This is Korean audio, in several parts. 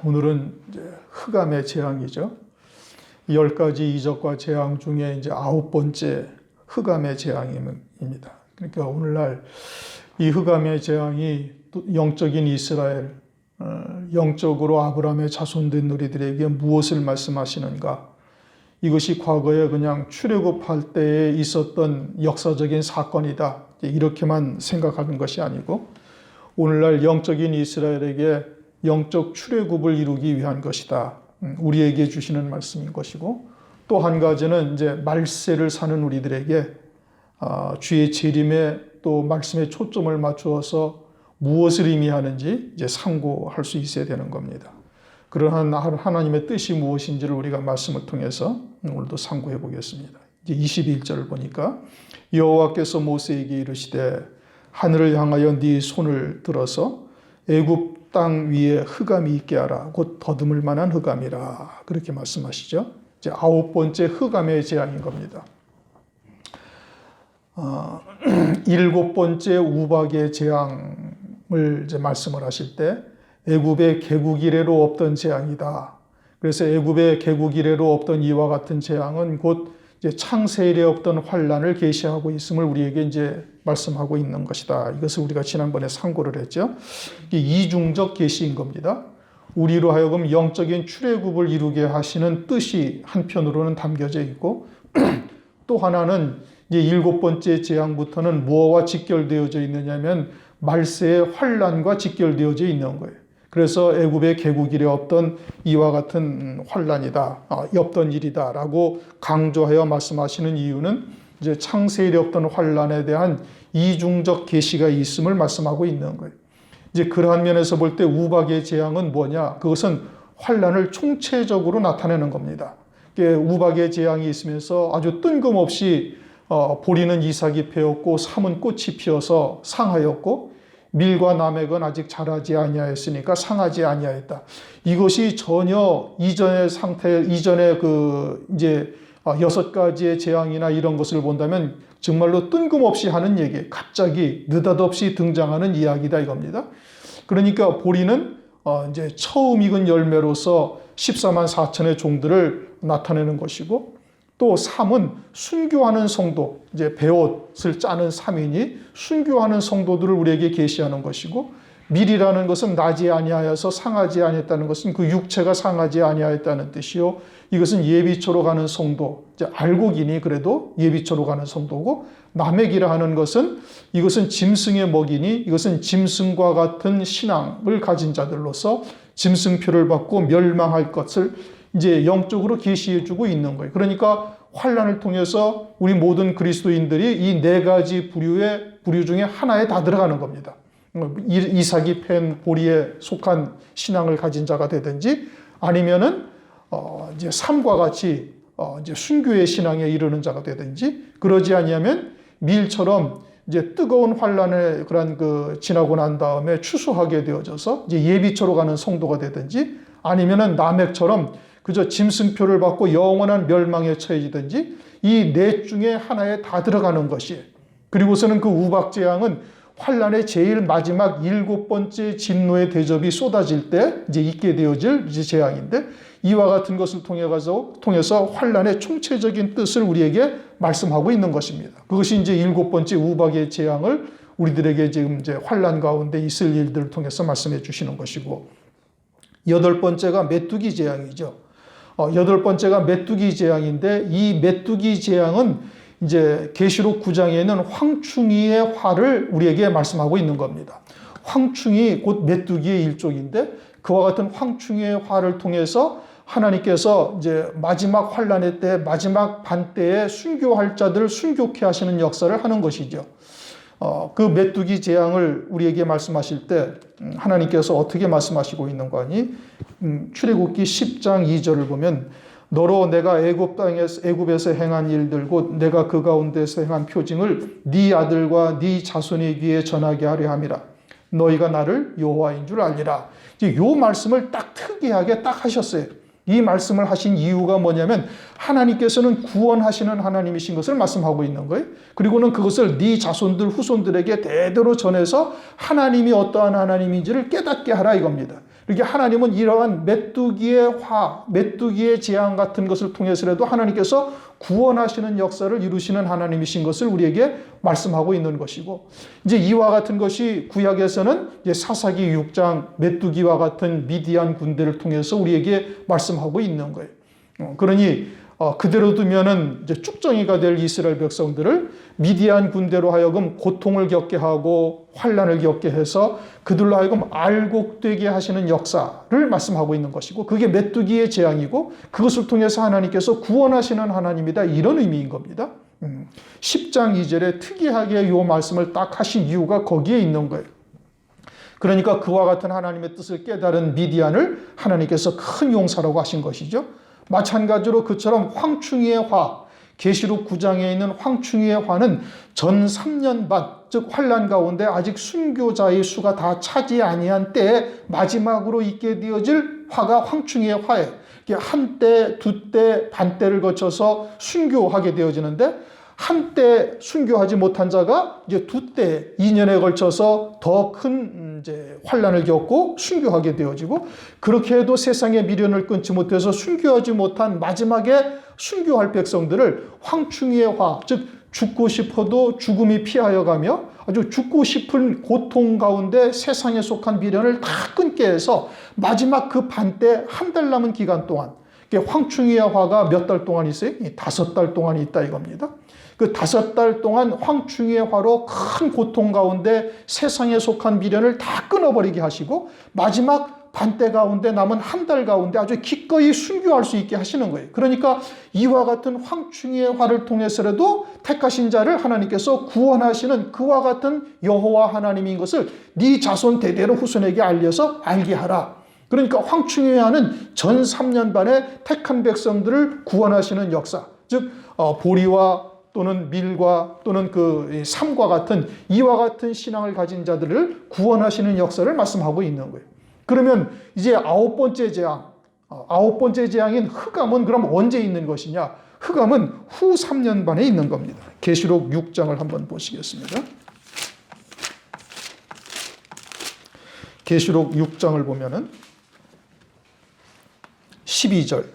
오늘은 이제 흑암의 재앙이죠. 10가지 이적과 재앙 중에 이제 9번째 흑암의 재앙입니다. 그러니까 오늘날 이 흑암의 재앙이 영적인 이스라엘, 영적으로 아브라함의 자손된 우리들에게 무엇을 말씀하시는가? 이것이 과거에 그냥 출애굽할 때에 있었던 역사적인 사건이다, 이렇게만 생각하는 것이 아니고 오늘날 영적인 이스라엘에게 영적 출애굽을 이루기 위한 것이다, 우리에게 주시는 말씀인 것이고, 또 한 가지는 이제 말세를 사는 우리들에게 주의 재림에 또 말씀에 초점을 맞추어서 무엇을 의미하는지 이제 상고할 수 있어야 되는 겁니다. 그러한 하나님의 뜻이 무엇인지를 우리가 말씀을 통해서 오늘도 상고해 보겠습니다. 이제 21절을 보니까 여호와께서 모세에게 이르시되 하늘을 향하여 네 손을 들어서 애굽 땅 위에 흑암이 있게 하라. 곧 더듬을 만한 흑암이라. 그렇게 말씀하시죠. 이제 9번째 흑암의 재앙인 겁니다. 7번째 우박의 재앙을 이제 말씀을 하실 때 애굽의 개국 이래로 없던 재앙이다. 그래서 애굽의 개국 이래로 없던 이와 같은 재앙은 곧 이제 창세 이래 없던 환란을 계시하고 있음을 우리에게 이제 말씀하고 있는 것이다. 이것을 우리가 지난번에 상고를 했죠. 이게 이중적 계시인 겁니다. 우리로 하여금 영적인 출애굽을 이루게 하시는 뜻이 한편으로는 담겨져 있고 또 하나는 이제 7번째 재앙부터는 무엇과 직결되어져 있느냐면 말세의 환란과 직결되어져 있는 거예요. 그래서 애굽의 개국 이래 없던 이와 같은 환란이다, 없던 일이다라고 강조하여 말씀하시는 이유는 이제 창세 이래 없던 환란에 대한 이중적 계시가 있음을 말씀하고 있는 거예요. 이제 그러한 면에서 볼 때 우박의 재앙은 뭐냐? 그것은 환란을 총체적으로 나타내는 겁니다. 우박의 재앙이 있으면서 아주 뜬금없이 보리는 이삭이 피었고 삼은 꽃이 피어서 상하였고 밀과 나맥은 아직 자라지 아니하였으니까 상하지 아니하였다. 이것이 전혀 이전의 상태, 이전의 이제 6가지의 재앙이나 이런 것을 본다면 정말로 뜬금없이 하는 얘기, 갑자기 느닷없이 등장하는 이야기다 이겁니다. 그러니까 보리는 이제 처음 익은 열매로서 14만 4천의 종들을 나타내는 것이고, 또 삼은 순교하는 성도, 이제 베옷을 짜는 삼인이 순교하는 성도들을 우리에게 계시하는 것이고, 밀이라는 것은 나지 아니하여서 상하지 아니했다는 것은 그 육체가 상하지 아니하였다는 뜻이요, 이것은 예비처로 가는 성도, 이제 알곡이니 그래도 예비처로 가는 성도고, 나맥이라 하는 것은 이것은 짐승의 먹이니 이것은 짐승과 같은 신앙을 가진 자들로서 짐승표를 받고 멸망할 것을 이제 영적으로 계시해주고 있는 거예요. 그러니까 환란을 통해서 우리 모든 그리스도인들이 이 4가지 부류 중에 하나에 다 들어가는 겁니다. 이삭이 팬 보리에 속한 신앙을 가진 자가 되든지 아니면은 이제 삼과 같이 이제 순교의 신앙에 이르는 자가 되든지, 그러지 아니하면 밀처럼 이제 뜨거운 환란에 지나고 난 다음에 추수하게 되어져서 이제 예비처로 가는 성도가 되든지, 아니면은 나맥처럼 그저 짐승표를 받고 영원한 멸망에 처해지든지, 이 4 중에 하나에 다 들어가는 것이에요. 그리고서는 그 우박재앙은 환란의 제일 마지막 7번째 진노의 대접이 쏟아질 때 이제 있게 되어질 이제 재앙인데, 이와 같은 것을 통해서 환란의 총체적인 뜻을 우리에게 말씀하고 있는 것입니다. 그것이 이제 7번째 우박의 재앙을 우리들에게 지금 이제 환란 가운데 있을 일들을 통해서 말씀해 주시는 것이고, 8번째가 메뚜기 재앙이죠. 8번째가 메뚜기 재앙인데, 이 메뚜기 재앙은 이제 계시록 9장에 있는 황충이의 화를 우리에게 말씀하고 있는 겁니다. 황충이 곧 메뚜기의 일종인데, 그와 같은 황충이의 화를 통해서 하나님께서 이제 마지막 환란의 때, 마지막 반 때에 순교할 자들을 순교케 하시는 역사를 하는 것이죠. 그 메뚜기 재앙을 우리에게 말씀하실 때 하나님께서 어떻게 말씀하시고 있는 거니? 출애굽기 10장 2절을 보면 너로 내가 애굽에서 행한 일들 곧 내가 그 가운데서 행한 표징을 네 아들과 네 자손의 귀에 전하게 하려 함이라. 너희가 나를 여호와인 줄 알리라. 이 말씀을 딱 특이하게 딱 하셨어요. 이 말씀을 하신 이유가 뭐냐면 하나님께서는 구원하시는 하나님이신 것을 말씀하고 있는 거예요. 그리고는 그것을 네 자손들 후손들에게 대대로 전해서 하나님이 어떠한 하나님인지를 깨닫게 하라 이겁니다. 이렇게 하나님은 이러한 메뚜기의 메뚜기의 재앙 같은 것을 통해서라도 하나님께서 구원하시는 역사를 이루시는 하나님이신 것을 우리에게 말씀하고 있는 것이고, 이제 이와 같은 것이 구약에서는 이제 사사기 6장 메뚜기와 같은 미디안 군대를 통해서 우리에게 말씀하고 있는 거예요. 그러니 그대로 두면은 이제 쭉정이가 될 이스라엘 백성들을 미디안 군대로 하여금 고통을 겪게 하고 환난을 겪게 해서 그들로 하여금 알곡되게 하시는 역사를 말씀하고 있는 것이고, 그게 메뚜기의 재앙이고 그것을 통해서 하나님께서 구원하시는 하나님이다, 이런 의미인 겁니다. 10장 2절에 특이하게 이 말씀을 딱 하신 이유가 거기에 있는 거예요. 그러니까 그와 같은 하나님의 뜻을 깨달은 미디안을 하나님께서 큰 용사라고 하신 것이죠. 마찬가지로 그처럼 황충이의 화, 계시록 9장에 있는 황충이의 화는 전 3년 반, 즉 환난 가운데 아직 순교자의 수가 다 차지 아니한 때에 마지막으로 있게 되어질 화가 황충이의 화예요. 한때, 두때, 반때를 거쳐서 순교하게 되어지는데, 한때 순교하지 못한 자가 이제 두때, 2년에 걸쳐서 더 큰 이제 환난을 겪고 순교하게 되어지고, 그렇게 해도 세상의 미련을 끊지 못해서 순교하지 못한 마지막에 순교할 백성들을 황충이의 화, 즉 죽고 싶어도 죽음이 피하여 가며 아주 죽고 싶은 고통 가운데 세상에 속한 미련을 다 끊게 해서 마지막 그 반때 한 달 남은 기간 동안, 황충이의 화가 몇 달 동안 있어요? 5달 동안 있다 이겁니다. 그 5달 동안 황충이의 화로 큰 고통 가운데 세상에 속한 미련을 다 끊어버리게 하시고, 마지막 반때 가운데 남은 한 달 가운데 아주 기꺼이 순교할 수 있게 하시는 거예요. 그러니까 이와 같은 황충이의 화를 통해서라도 택하신 자를 하나님께서 구원하시는 그와 같은 여호와 하나님인 것을 네 자손 대대로 후손에게 알려서 알게 하라. 그러니까 황충이의 화는 전 3년 반에 택한 백성들을 구원하시는 역사, 즉 보리와 또는 밀과 또는 그 삼과 같은 이와 같은 신앙을 가진 자들을 구원하시는 역사를 말씀하고 있는 거예요. 그러면 이제 9번째 재앙, 9번째 재앙인 흑암은 그럼 언제 있는 것이냐? 흑암은 후 3년 반에 있는 겁니다. 계시록 6장을 한번 보시겠습니다. 계시록 6장을 보면은 12절,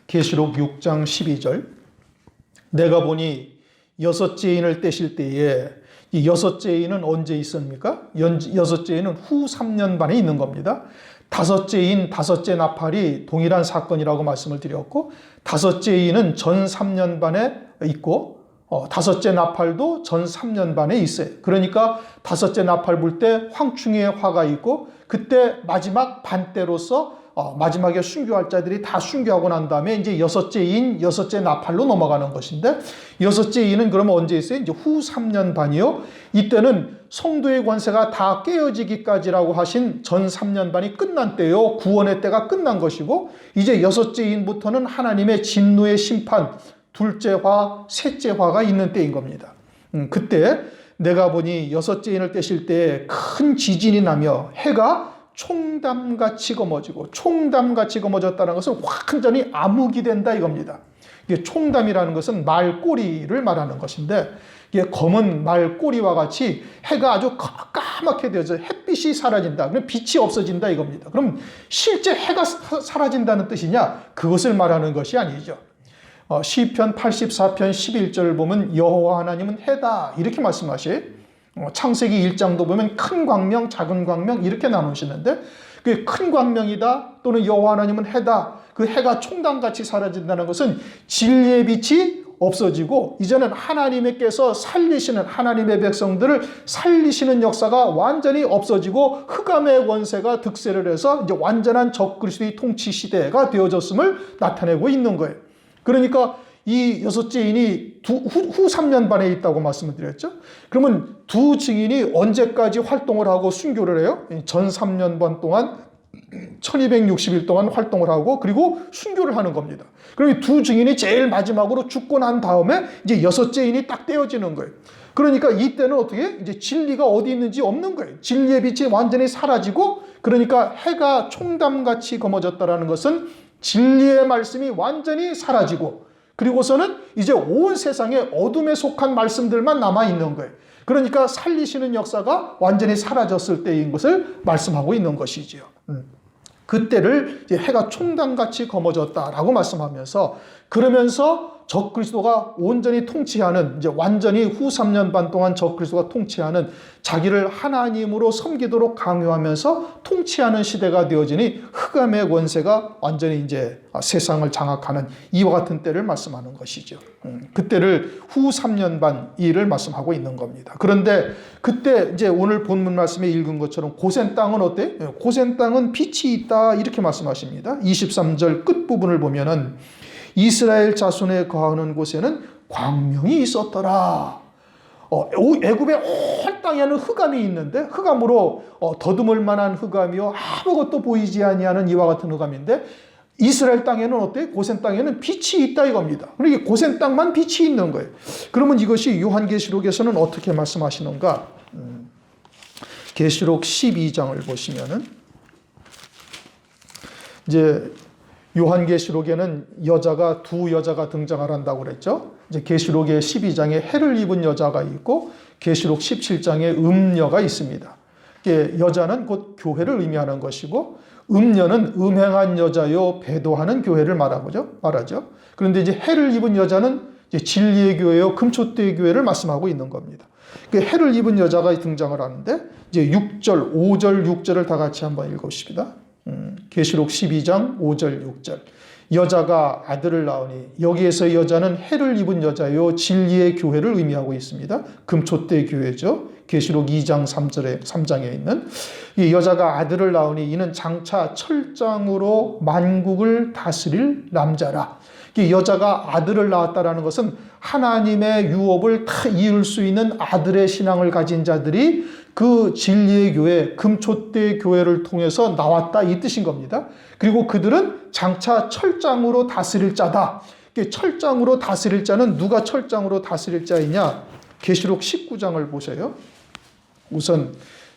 계시록 6장 12절, 내가 보니 여섯째 인을 떼실 때에, 이 여섯째 인은 언제 있습니까? 여섯째 인은 후 3년 반에 있는 겁니다. 다섯째 인, 다섯째 나팔이 동일한 사건이라고 말씀을 드렸고, 다섯째 인은 전 3년 반에 있고, 다섯째 나팔도 전 3년 반에 있어요. 그러니까 다섯째 나팔 불 때 황충이의 화가 있고, 그때 마지막 반때로서 마지막에 순교할 자들이 다 순교하고 난 다음에 이제 여섯째 인, 여섯째 나팔로 넘어가는 것인데, 여섯째 인은 그러면 언제 있어요? 이제 후 3년 반이요. 이때는 성도의 권세가 다 깨어지기까지라고 하신 전 3년 반이 끝난 때요. 구원의 때가 끝난 것이고, 이제 여섯째 인부터는 하나님의 진노의 심판, 둘째 화, 셋째 화가 있는 때인 겁니다. 그때 내가 보니 여섯째 인을 떼실 때 큰 지진이 나며 해가 총담같이 검어지고, 총담같이 검어졌다는 것은 완전히 암흑이 된다 이겁니다. 이게 총담이라는 것은 말꼬리를 말하는 것인데, 이게 검은 말꼬리와 같이 해가 아주 까맣게 되어서 햇빛이 사라진다. 그럼 빛이 없어진다 이겁니다. 그럼 실제 해가 사라진다는 뜻이냐? 그것을 말하는 것이 아니죠. 시편 84편 11절 보면 여호와 하나님은 해다 이렇게 말씀하셔요. 창세기 1장도 보면 큰 광명, 작은 광명 이렇게 나누시는데, 그 큰 광명이다 또는 여호와 하나님은 해다, 그 해가 총담같이 사라진다는 것은 진리의 빛이 없어지고 이제는 하나님께서 살리시는, 하나님의 백성들을 살리시는 역사가 완전히 없어지고 흑암의 권세가 득세를 해서 이제 완전한 적그리스도의 통치 시대가 되어졌음을 나타내고 있는 거예요. 그러니까 이 여섯째 인이 후 3년 반에 있다고 말씀을 드렸죠. 그러면 두 증인이 언제까지 활동을 하고 순교를 해요? 전 3년 반 동안 1260일 동안 활동을 하고 그리고 순교를 하는 겁니다. 그럼 이 두 증인이 제일 마지막으로 죽고 난 다음에 이제 여섯째 인이 딱 떼어지는 거예요. 그러니까 이때는 어떻게? 이제 진리가 어디 있는지 없는 거예요. 진리의 빛이 완전히 사라지고, 그러니까 해가 총담같이 검어졌다라는 것은 진리의 말씀이 완전히 사라지고, 그리고서는 이제 온 세상에 어둠에 속한 말씀들만 남아있는 거예요. 그러니까 살리시는 역사가 완전히 사라졌을 때인 것을 말씀하고 있는 것이지요. 그때를 이제 해가 총당같이 검어졌다라고 말씀하면서, 그러면서 적그리스도가 온전히 통치하는, 이제 완전히 후 3년 반 동안 적그리스도가 통치하는, 자기를 하나님으로 섬기도록 강요하면서 통치하는 시대가 되어지니 흑암의 권세가 완전히 이제 세상을 장악하는 이와 같은 때를 말씀하는 것이죠. 그때를 후 3년 반 이를 말씀하고 있는 겁니다. 그런데 그때 이제 오늘 본문 말씀에 읽은 것처럼 고센 땅은 어때? 고센 땅은 빛이 있다 이렇게 말씀하십니다. 23절 끝부분을 보면은 이스라엘 자손에 거하는 곳에는 광명이 있었더라. 애굽의 온 땅에는 흑암이 있는데, 흑암으로 더듬을 만한 흑암이요 아무것도 보이지 아니하는 이와 같은 흑암인데, 이스라엘 땅에는 어때? 고센 땅에는 빛이 있다 이겁니다. 그러니까 고센 땅만 빛이 있는 거예요. 그러면 이것이 요한계시록에서는 어떻게 말씀하시는가? 계시록 12장을 보시면은 이제 요한계시록에는 두 여자가 등장을 한다고 그랬죠. 이제 계시록의 12장에 해를 입은 여자가 있고 계시록 17장에 음녀가 있습니다. 여자는 곧 교회를 의미하는 것이고, 음녀는 음행한 여자요 배도하는 교회를 말하죠. 그런데 이제 해를 입은 여자는 이제 진리의 교회요 금초대의 교회를 말씀하고 있는 겁니다. 해를 입은 여자가 등장을 하는데, 이제 6절, 5절, 6절을 다 같이 한번 읽어봅시다. 계시록 12장 5절 6절. 여자가 아들을 낳으니, 여기에서 여자는 해를 입은 여자요 진리의 교회를 의미하고 있습니다. 금초대 교회죠. 계시록 2장 3장에 있는 이 여자가 아들을 낳으니 이는 장차 철장으로 만국을 다스릴 남자라. 이 여자가 아들을 낳았다라는 것은 하나님의 유업을 다 이을 수 있는 아들의 신앙을 가진 자들이 그 진리의 교회, 금초대 교회를 통해서 나왔다 이 뜻인 겁니다. 그리고 그들은 장차 철장으로 다스릴 자다. 철장으로 다스릴 자는 누가 철장으로 다스릴 자이냐? 계시록 19장을 보세요. 우선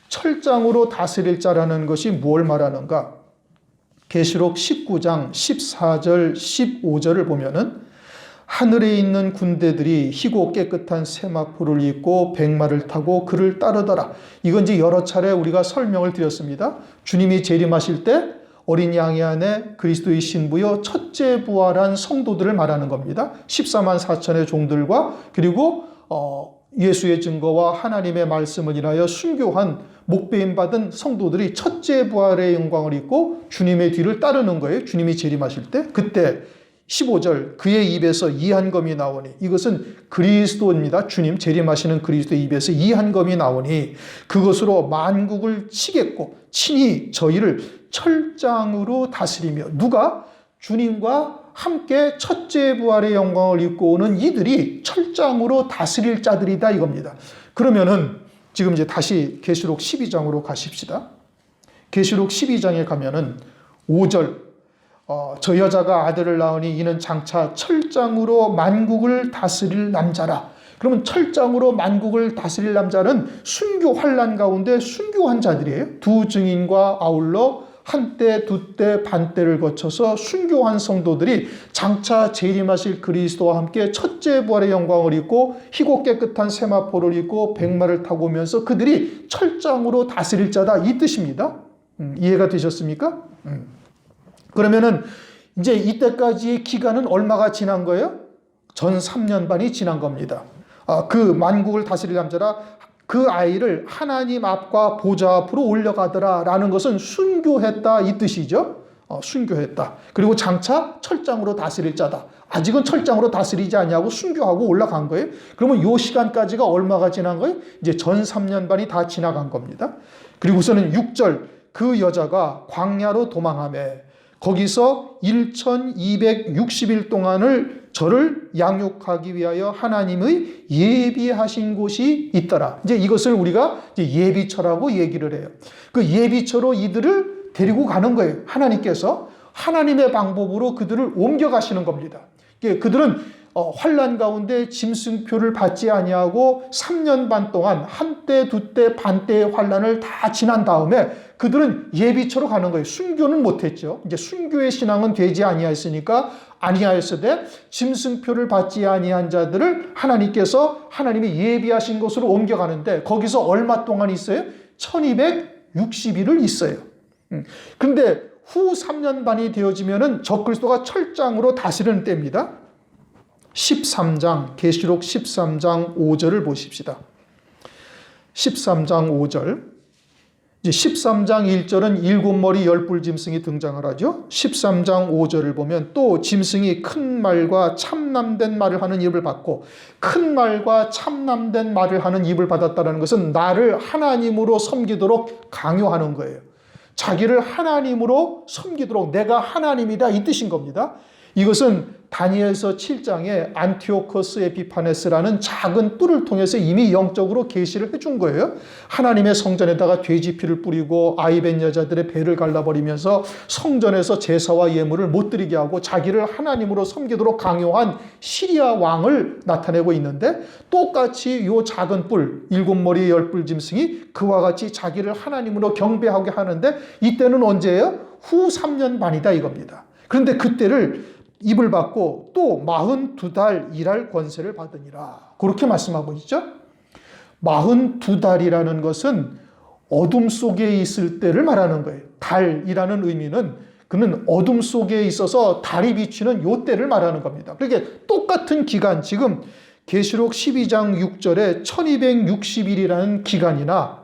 철장으로 다스릴 자라는 것이 뭘 말하는가? 계시록 19장 14절 15절을 보면은 하늘에 있는 군대들이 희고 깨끗한 세마포를 입고 백마를 타고 그를 따르더라. 이건 이제 여러 차례 우리가 설명을 드렸습니다. 주님이 재림하실 때 어린 양의 안에 그리스도의 신부여 첫째 부활한 성도들을 말하는 겁니다. 14만 4천의 종들과 그리고 예수의 증거와 하나님의 말씀을 인하여 순교한 목배임 받은 성도들이 첫째 부활의 영광을 입고 주님의 뒤를 따르는 거예요. 주님이 재림하실 때. 그때 15절 그의 입에서 이한검이 나오니, 이것은 그리스도입니다. 주님 재림하시는 그리스도의 입에서 이한검이 나오니 그것으로 만국을 치겠고 친히 저희를 철장으로 다스리며, 누가? 주님과 함께 첫째 부활의 영광을 입고 오는 이들이 철장으로 다스릴 자들이다 이겁니다. 그러면은 지금 이제 다시 계시록 12장으로 가십시다. 계시록 12장에 가면은 5절 저 여자가 아들을 낳으니 이는 장차 철장으로 만국을 다스릴 남자라. 그러면 철장으로 만국을 다스릴 남자는 순교 환난 가운데 순교한 자들이에요. 두 증인과 아울러 한때, 두때, 반때를 거쳐서 순교한 성도들이 장차 재림하실 그리스도와 함께 첫째 부활의 영광을 입고 희고 깨끗한 세마포를 입고 백마를 타고 오면서 그들이 철장으로 다스릴 자다 이 뜻입니다. 이해가 되셨습니까? 그러면은 이제 이때까지의 기간은 얼마가 지난 거예요? 전 3년 반이 지난 겁니다. 그 만국을 다스릴 남자라, 그 아이를 하나님 앞과 보좌 앞으로 올려가더라 라는 것은 순교했다 이 뜻이죠. 순교했다. 그리고 장차 철장으로 다스릴 자다. 아직은 철장으로 다스리지 않냐고 순교하고 올라간 거예요. 그러면 이 시간까지가 얼마가 지난 거예요? 이제 전 3년 반이 다 지나간 겁니다. 그리고서는 6절 그 여자가 광야로 도망하며 거기서 1260일 동안을 저를 양육하기 위하여 하나님의 예비하신 곳이 있더라. 이제 이것을 우리가 이제 예비처라고 얘기를 해요. 그 예비처로 이들을 데리고 가는 거예요. 하나님께서 하나님의 방법으로 그들을 옮겨가시는 겁니다. 그들은 환난 가운데 짐승표를 받지 아니하고 3년 반 동안 한때 두때 반때의 환난을 다 지난 다음에 그들은 예비처로 가는 거예요. 순교는 못했죠. 이제 순교의 신앙은 되지 아니하였으되 짐승표를 받지 아니한 자들을 하나님께서 하나님이 예비하신 곳으로 옮겨가는데 거기서 얼마 동안 있어요? 1260일을 있어요. 그런데 후 3년 반이 되어지면은 적그리스도가 철장으로 다스리는 때입니다. 13장, 계시록 13장 5절을 보십시다. 13장 5절. 이제 13장 1절은 7머리 10뿔 짐승이 등장을 하죠. 13장 5절을 보면 또 짐승이 큰 말과 참남된 말을 하는 입을 받고, 큰 말과 참남된 말을 하는 입을 받았다는 것은 나를 하나님으로 섬기도록 강요하는 거예요. 자기를 하나님으로 섬기도록 내가 하나님이다 이 뜻인 겁니다. 이것은 다니엘서 7장에 안티오코스 에피파네스라는 작은 뿔을 통해서 이미 영적으로 계시를 해준 거예요. 하나님의 성전에다가 돼지피를 뿌리고 아이벤 여자들의 배를 갈라버리면서 성전에서 제사와 예물을 못 드리게 하고 자기를 하나님으로 섬기도록 강요한 시리아 왕을 나타내고 있는데, 똑같이 이 작은 뿔, 7머리 10뿔 짐승이 그와 같이 자기를 하나님으로 경배하게 하는데, 이때는 언제예요? 후 3년 반이다 이겁니다. 그런데 그때를 입을 받고 또 42달 일할 권세를 받으니라. 그렇게 말씀하고 있죠. 42달이라는 것은 어둠 속에 있을 때를 말하는 거예요. 달이라는 의미는 그는 어둠 속에 있어서 달이 비치는 요 때를 말하는 겁니다. 그러니까 똑같은 기간, 지금 계시록 12장 6절에 1260일이라는 기간이나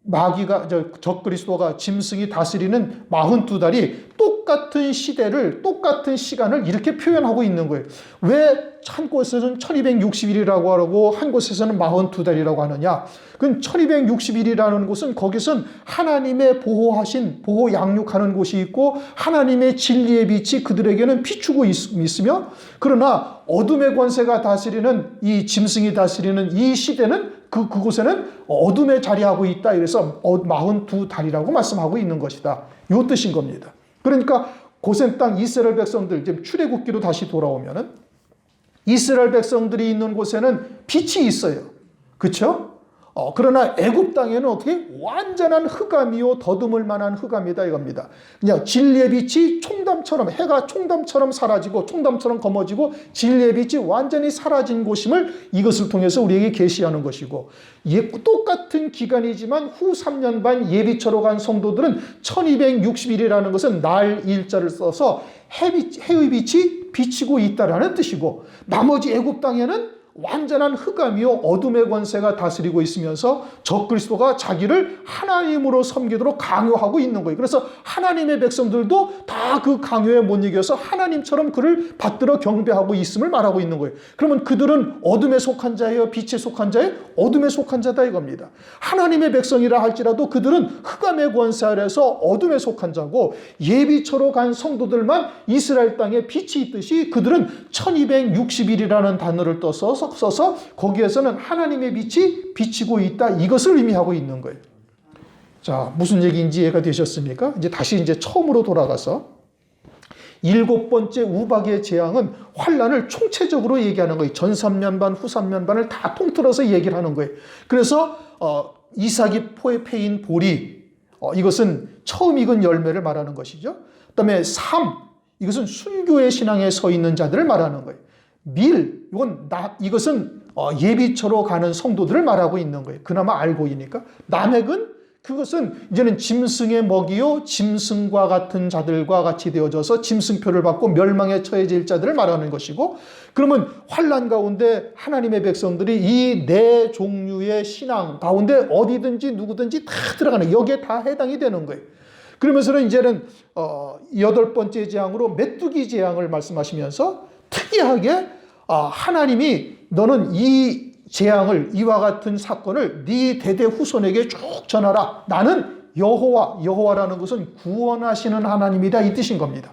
마귀가 적그리스도가 짐승이 다스리는 42달이 똑같은 시대를, 똑같은 시간을 이렇게 표현하고 있는 거예요. 왜 한 곳에서는 1260일이라고 하고 한 곳에서는 42달이라고 하느냐? 그건 1260일이라는 곳은 거기선 하나님의 보호 양육하는 곳이 있고 하나님의 진리의 빛이 그들에게는 비추고 있으며, 그러나 어둠의 권세가 다스리는 이 짐승이 다스리는 이 시대는 그곳에는 어둠에 자리하고 있다. 그래서 42달이라고 말씀하고 있는 것이다. 이 뜻인 겁니다. 그러니까 고센 땅 이스라엘 백성들, 이제 출애굽기로 다시 돌아오면은 이스라엘 백성들이 있는 곳에는 빛이 있어요. 그렇죠? 그러나 애굽 땅에는 어떻게 완전한 흑암이요 더듬을 만한 흑암이다 이겁니다. 그냥 진리의 빛이 총담처럼, 해가 총담처럼 사라지고 총담처럼 검어지고 진리의 빛이 완전히 사라진 곳임을 이것을 통해서 우리에게 계시하는 것이고, 똑같은 기간이지만 후 3년 반 예비처로 간 성도들은 1260일이라는 것은 날 일자를 써서 해의 빛이 비치고 있다라는 뜻이고, 나머지 애굽 땅에는 완전한 흑암이요 어둠의 권세가 다스리고 있으면서 적그리스도가 자기를 하나님으로 섬기도록 강요하고 있는 거예요. 그래서 하나님의 백성들도 다 그 강요에 못 이겨서 하나님처럼 그를 받들어 경배하고 있음을 말하고 있는 거예요. 그러면 그들은 어둠에 속한 자예요? 빛에 속한 자예요? 어둠에 속한 자다 이겁니다. 하나님의 백성이라 할지라도 그들은 흑암의 권세 아래서 어둠에 속한 자고, 예비처로 간 성도들만 이스라엘 땅에 빛이 있듯이 그들은 1260일이라는 단어를 써서 거기에서는 하나님의 빛이 비치고 있다, 이것을 의미하고 있는 거예요. 자, 무슨 얘기인지 이해가 되셨습니까? 이제 처음으로 돌아가서 7번째 우박의 재앙은 환난을 총체적으로 얘기하는 거예요. 전 3년 반, 후 3년 반을 다 통틀어서 얘기를 하는 거예요. 그래서 이삭이 포에 패인 보리, 이것은 처음 익은 열매를 말하는 것이죠. 그다음에 삶, 이것은 순교의 신앙에 서 있는 자들을 말하는 거예요. 밀, 이것은 예비처로 가는 성도들을 말하고 있는 거예요. 그나마 알고 있으니까. 남획은 그것은 이제는 짐승의 먹이요 짐승과 같은 자들과 같이 되어져서 짐승표를 받고 멸망에 처해질 자들을 말하는 것이고, 그러면 환난 가운데 하나님의 백성들이 이 네 종류의 신앙 가운데 어디든지 누구든지 다 들어가는, 여기에 다 해당이 되는 거예요. 그러면서는 이제는 8번째 재앙으로 메뚜기 재앙을 말씀하시면서 특이하게 하나님이 너는 이 재앙을, 이와 같은 사건을 네 대대 후손에게 쭉 전하라. 나는 여호와라는 것은 구원하시는 하나님이다, 이 뜻인 겁니다.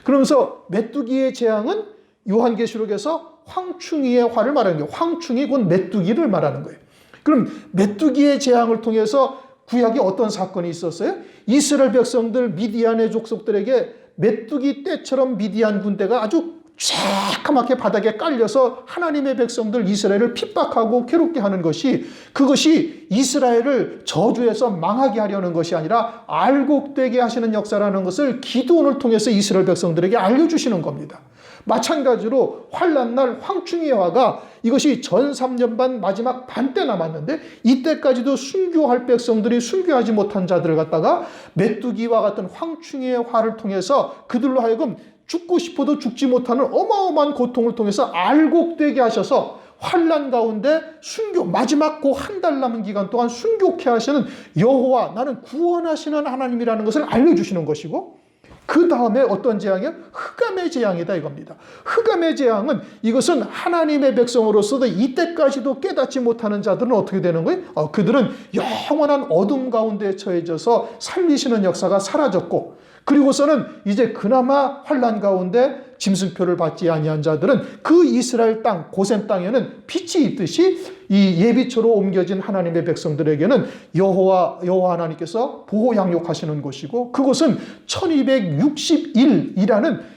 그러면서 메뚜기의 재앙은 요한계시록에서 황충이의 화를 말하는 거예요. 황충이 곧 메뚜기를 말하는 거예요. 그럼 메뚜기의 재앙을 통해서 구약에 어떤 사건이 있었어요? 이스라엘 백성들 미디안의 족속들에게 메뚜기 떼처럼 미디안 군대가 아주 새까맣게 바닥에 깔려서 하나님의 백성들 이스라엘을 핍박하고 괴롭게 하는 것이, 그것이 이스라엘을 저주해서 망하게 하려는 것이 아니라 알곡되게 하시는 역사라는 것을 기드온을 통해서 이스라엘 백성들에게 알려주시는 겁니다. 마찬가지로 환난날 황충의 화가 이것이 전 3년 반 마지막 반 때 남았는데, 이때까지도 순교할 백성들이 순교하지 못한 자들을 갖다가 메뚜기와 같은 황충의 화를 통해서 그들로 하여금 죽고 싶어도 죽지 못하는 어마어마한 고통을 통해서 알곡되게 하셔서 환난 가운데 순교, 마지막 그 한 달 남은 기간 동안 순교케 하시는 여호와, 나는 구원하시는 하나님이라는 것을 알려주시는 것이고, 그 다음에 어떤 재앙이요? 흑암의 재앙이다 이겁니다. 흑암의 재앙은, 이것은 하나님의 백성으로서도 이때까지도 깨닫지 못하는 자들은 어떻게 되는 거예요? 그들은 영원한 어둠 가운데 처해져서 살리시는 역사가 사라졌고, 그리고서는 이제 그나마 환난 가운데 짐승표를 받지 아니한 자들은 그 이스라엘 땅, 고센 땅에는 빛이 있듯이 이 예비처로 옮겨진 하나님의 백성들에게는 여호와 하나님께서 보호 양육하시는 곳이고, 그곳은 1260일이라는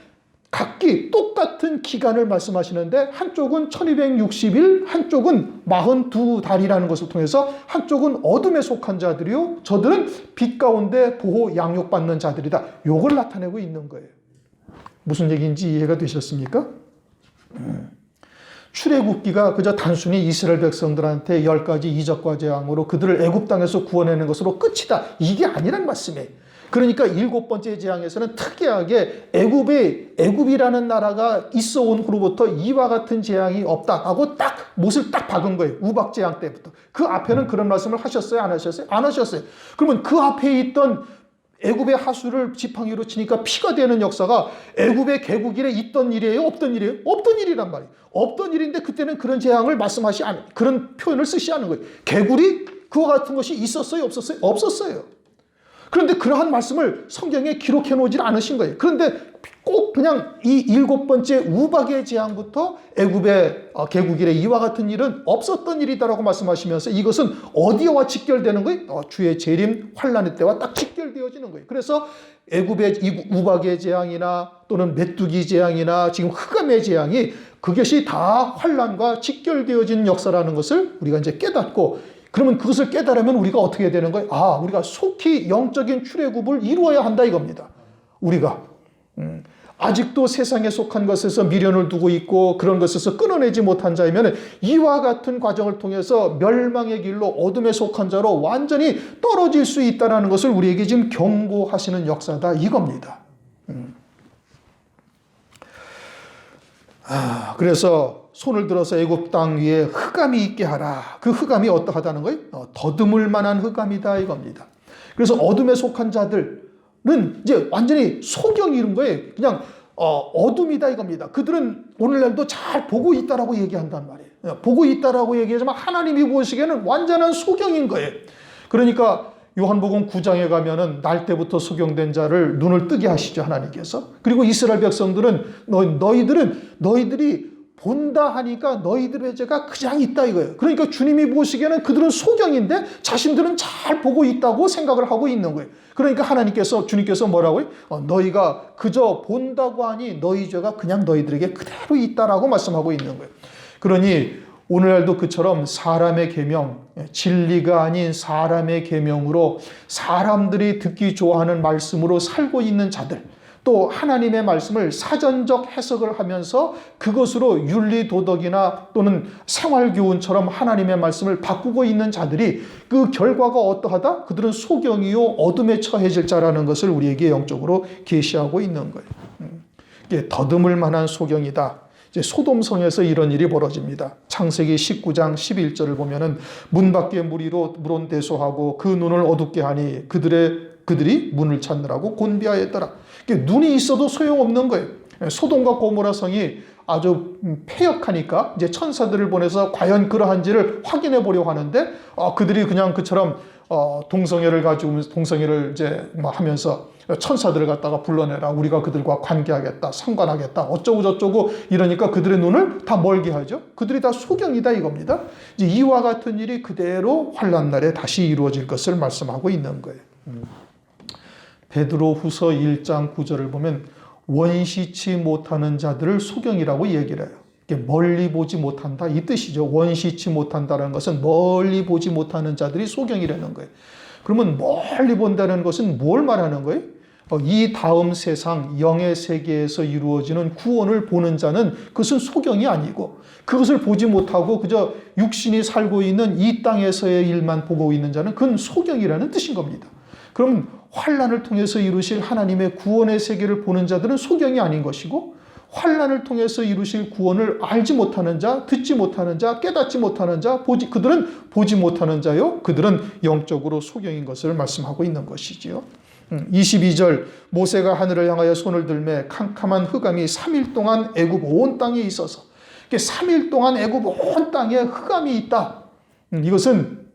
각기 똑같은 기간을 말씀하시는데, 한쪽은 1260일, 한쪽은 42달이라는 것을 통해서 한쪽은 어둠에 속한 자들이요, 저들은 빛 가운데 보호 양육받는 자들이다. 요걸 나타내고 있는 거예요. 무슨 얘기인지 이해가 되셨습니까? 출애굽기가 그저 단순히 이스라엘 백성들한테 10가지 이적과 재앙으로 그들을 애굽 땅에서 구원하는 것으로 끝이다, 이게 아니란 말씀이에요. 그러니까 7번째 재앙에서는 특이하게 애굽이라는 나라가 있어 온 후로부터 이와 같은 재앙이 없다 하고 딱 못을 딱 박은 거예요. 우박 재앙 때부터. 그 앞에는 그런 말씀을 하셨어요? 안 하셨어요? 안 하셨어요. 그러면 그 앞에 있던 애굽의 하수를 지팡이로 치니까 피가 되는 역사가 애굽의 개국일에 있던 일이에요? 없던 일이에요? 없던 일이란 말이에요. 없던 일인데 그때는 그런 재앙을 그런 표현을 쓰시 않은 거예요. 개구리? 그와 같은 것이 있었어요? 없었어요? 없었어요. 그런데 그러한 말씀을 성경에 기록해 놓지 않으신 거예요. 그런데 꼭 그냥 이 7번째 우박의 재앙부터 애굽의 개국일에 이와 같은 일은 없었던 일이다라고 말씀하시면서, 이것은 어디와 직결되는 거예요? 주의 재림 환난의 때와 딱 직결되어지는 거예요. 그래서 애굽의 이 우박의 재앙이나 또는 메뚜기 재앙이나 지금 흑암의 재앙이, 그것이 다 환난과 직결되어진 역사라는 것을 우리가 이제 깨닫고, 그러면 그것을 깨달으면 우리가 어떻게 해야 되는 거예요? 우리가 속히 영적인 출애굽을 이루어야 한다 이겁니다. 우리가 아직도 세상에 속한 것에서 미련을 두고 있고 그런 것에서 끊어내지 못한 자이면 이와 같은 과정을 통해서 멸망의 길로 어둠에 속한 자로 완전히 떨어질 수 있다는 것을 우리에게 지금 경고하시는 역사다 이겁니다. 그래서 손을 들어서 애굽 땅 위에 흑암이 있게 하라. 그 흑암이 어떠하다는 거예요? 더듬을 만한 흑암이다 이겁니다. 그래서 어둠에 속한 자들은 이제 완전히 소경이 이런 거예요. 그냥 어둠이다 이겁니다. 그들은 오늘날도 잘 보고 있다라고 얘기한단 말이에요. 보고 있다라고 얘기하지만 하나님이 보시기에는 완전한 소경인 거예요. 그러니까 요한복음 9장에 가면은 날 때부터 소경된 자를 눈을 뜨게 하시죠, 하나님께서. 그리고 이스라엘 백성들은 너희들이 본다 하니까 너희들의 죄가 그냥 있다 이거예요. 그러니까 주님이 보시기에는 그들은 소경인데 자신들은 잘 보고 있다고 생각을 하고 있는 거예요. 그러니까 주님께서 뭐라고요? 너희가 그저 본다고 하니 너희 죄가 그냥 너희들에게 그대로 있다라고 말씀하고 있는 거예요. 그러니 오늘날도 그처럼 사람의 계명, 진리가 아닌 사람의 계명으로 사람들이 듣기 좋아하는 말씀으로 살고 있는 자들, 또 하나님의 말씀을 사전적 해석을 하면서 그것으로 윤리 도덕이나 또는 생활교훈처럼 하나님의 말씀을 바꾸고 있는 자들이 그 결과가 어떠하다? 그들은 소경이요 어둠에 처해질 자라는 것을 우리에게 영적으로 계시하고 있는 거예요. 이게 더듬을 만한 소경이다. 이제 소돔성에서 이런 일이 벌어집니다. 창세기 19장 11절을 보면은 문 밖에 무리로 물온대소하고 그 눈을 어둡게 하니 그들이 문을 찾느라고 곤비하였더라. 눈이 있어도 소용없는 거예요. 소돔과 고모라 성이 아주 패역하니까 이제 천사들을 보내서 과연 그러한지를 확인해 보려고 하는데 그들이 그냥 그처럼 동성애를 이제 하면서 천사들을 갖다가 불러내라. 우리가 그들과 관계하겠다. 상관하겠다. 어쩌고 저쩌고 이러니까 그들의 눈을 다 멀게 하죠. 그들이 다 소경이다 이겁니다. 이제 이와 같은 일이 그대로 환난 날에 다시 이루어질 것을 말씀하고 있는 거예요. 베드로후서 1장 9절을 보면 원시치 못하는 자들을 소경이라고 얘기를 해요. 이게 멀리 보지 못한다 이 뜻이죠. 원시치 못한다는 것은 멀리 보지 못하는 자들이 소경이라는 거예요. 그러면 멀리 본다는 것은 뭘 말하는 거예요? 이 다음 세상 영의 세계에서 이루어지는 구원을 보는 자는 그것은 소경이 아니고, 그것을 보지 못하고 그저 육신이 살고 있는 이 땅에서의 일만 보고 있는 자는 그건 소경이라는 뜻인 겁니다. 그럼 환난을 통해서 이루실 하나님의 구원의 세계를 보는 자들은 소경이 아닌 것이고, 환난을 통해서 이루실 구원을 알지 못하는 자, 듣지 못하는 자, 깨닫지 못하는 자, 그들은 보지 못하는 자요, 그들은 영적으로 소경인 것을 말씀하고 있는 것이지요. 22절 모세가 하늘을 향하여 손을 들매 캄캄한 흑암이 3일 동안 애굽 온 땅에 있어서, 3일 동안 애굽 온 땅에 흑암이 있다. 이것은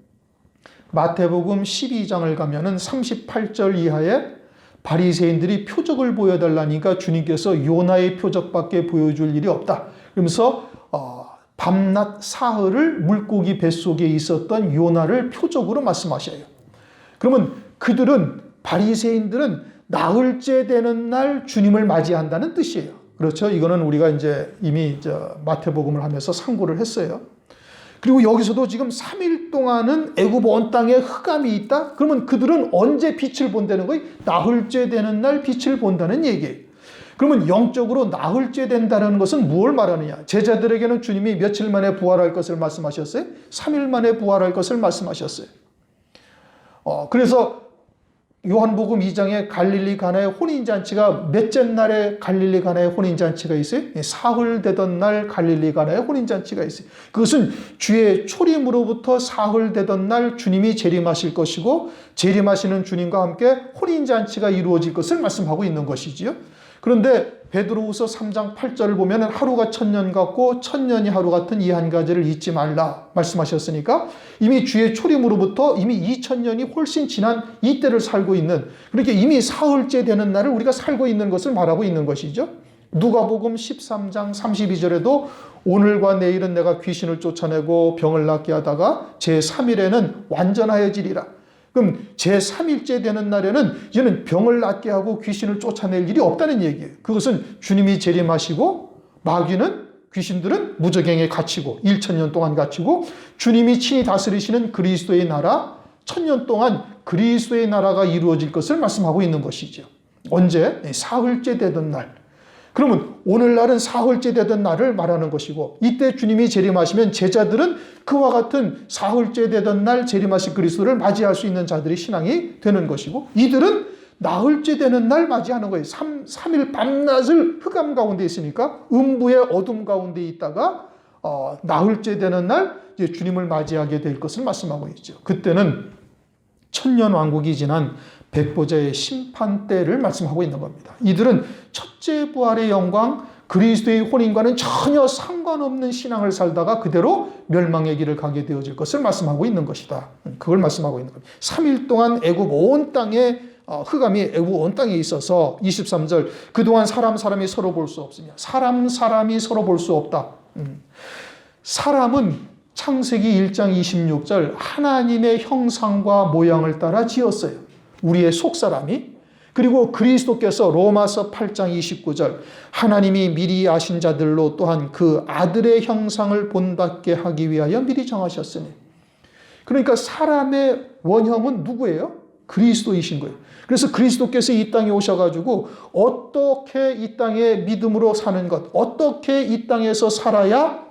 마태복음 12장을 가면은 38절 이하에 바리새인들이 표적을 보여달라니까 주님께서 요나의 표적밖에 보여줄 일이 없다. 그러면서 밤낮 사흘을 물고기 뱃속에 있었던 요나를 표적으로 말씀하셔요. 그러면 바리새인들은 나흘째 되는 날 주님을 맞이한다는 뜻이에요. 그렇죠? 이거는 우리가 이제 이미 마태복음을 하면서 상고를 했어요. 그리고 여기서도 지금 3일 동안은 애굽 온 땅에 흑암이 있다? 그러면 그들은 언제 빛을 본다는 거예요? 나흘째 되는 날 빛을 본다는 얘기예요. 그러면 영적으로 나흘째 된다는 것은 무엇을 말하느냐? 제자들에게는 주님이 며칠 만에 부활할 것을 말씀하셨어요? 3일 만에 부활할 것을 말씀하셨어요. 그래서 요한복음 2장에 갈릴리 가나의 혼인잔치가 몇째 날에 갈릴리 가나의 혼인잔치가 있어요? 사흘 되던 날 갈릴리 가나의 혼인잔치가 있어요. 그것은 주의 초림으로부터 사흘 되던 날 주님이 재림하실 것이고, 재림하시는 주님과 함께 혼인잔치가 이루어질 것을 말씀하고 있는 것이지요. 그런데 베드로후서 3장 8절을 보면 하루가 1000년 같고 1000년이 하루 같은 이 한 가지를 잊지 말라 말씀하셨으니까, 이미 주의 초림으로부터 이미 2000년이 훨씬 지난 이때를 살고 있는, 그렇게 이미 사흘째 되는 날을 우리가 살고 있는 것을 말하고 있는 것이죠. 누가복음 13장 32절에도 오늘과 내일은 내가 귀신을 쫓아내고 병을 낫게 하다가 제3일에는 완전하여지리라. 그럼 제3일째 되는 날에는 이제는 병을 낫게 하고 귀신을 쫓아낼 일이 없다는 얘기예요. 그것은 주님이 재림하시고 귀신들은 무저갱에 갇히고 1000년 동안 갇히고, 주님이 친히 다스리시는 그리스도의 나라 1000년 동안 그리스도의 나라가 이루어질 것을 말씀하고 있는 것이죠. 언제? 사흘째 되던 날. 그러면 오늘날은 사흘째 되던 날을 말하는 것이고, 이때 주님이 재림하시면 제자들은 그와 같은 사흘째 되던 날 재림하신 그리스도를 맞이할 수 있는 자들이 신앙이 되는 것이고, 이들은 나흘째 되는 날 맞이하는 거예요. 3일 밤낮을 흑암 가운데 있으니까 음부의 어둠 가운데 있다가 나흘째 되는 날 이제 주님을 맞이하게 될 것을 말씀하고 있죠. 그때는 천년 왕국이 지난 백보자의 심판 때를 말씀하고 있는 겁니다. 이들은 첫째 부활의 영광, 그리스도의 혼인과는 전혀 상관없는 신앙을 살다가 그대로 멸망의 길을 가게 되어질 것을 말씀하고 있는 것이다. 그걸 말씀하고 있는 겁니다. 3일 동안 애굽 온 땅에 흑암이 애굽 온 땅에 있어서 23절 그동안 사람이 서로 볼 수 없으며 사람이 서로 볼 수 없다. 사람은 창세기 1장 26절 하나님의 형상과 모양을 따라 지었어요. 우리의 속사람이. 그리고 그리스도께서 로마서 8장 29절 하나님이 미리 아신 자들로 또한 그 아들의 형상을 본받게 하기 위하여 미리 정하셨으니. 그러니까 사람의 원형은 누구예요? 그리스도이신 거예요. 그래서 그리스도께서 이 땅에 오셔가지고 어떻게 이 땅에 믿음으로 사는 것, 어떻게 이 땅에서 살아야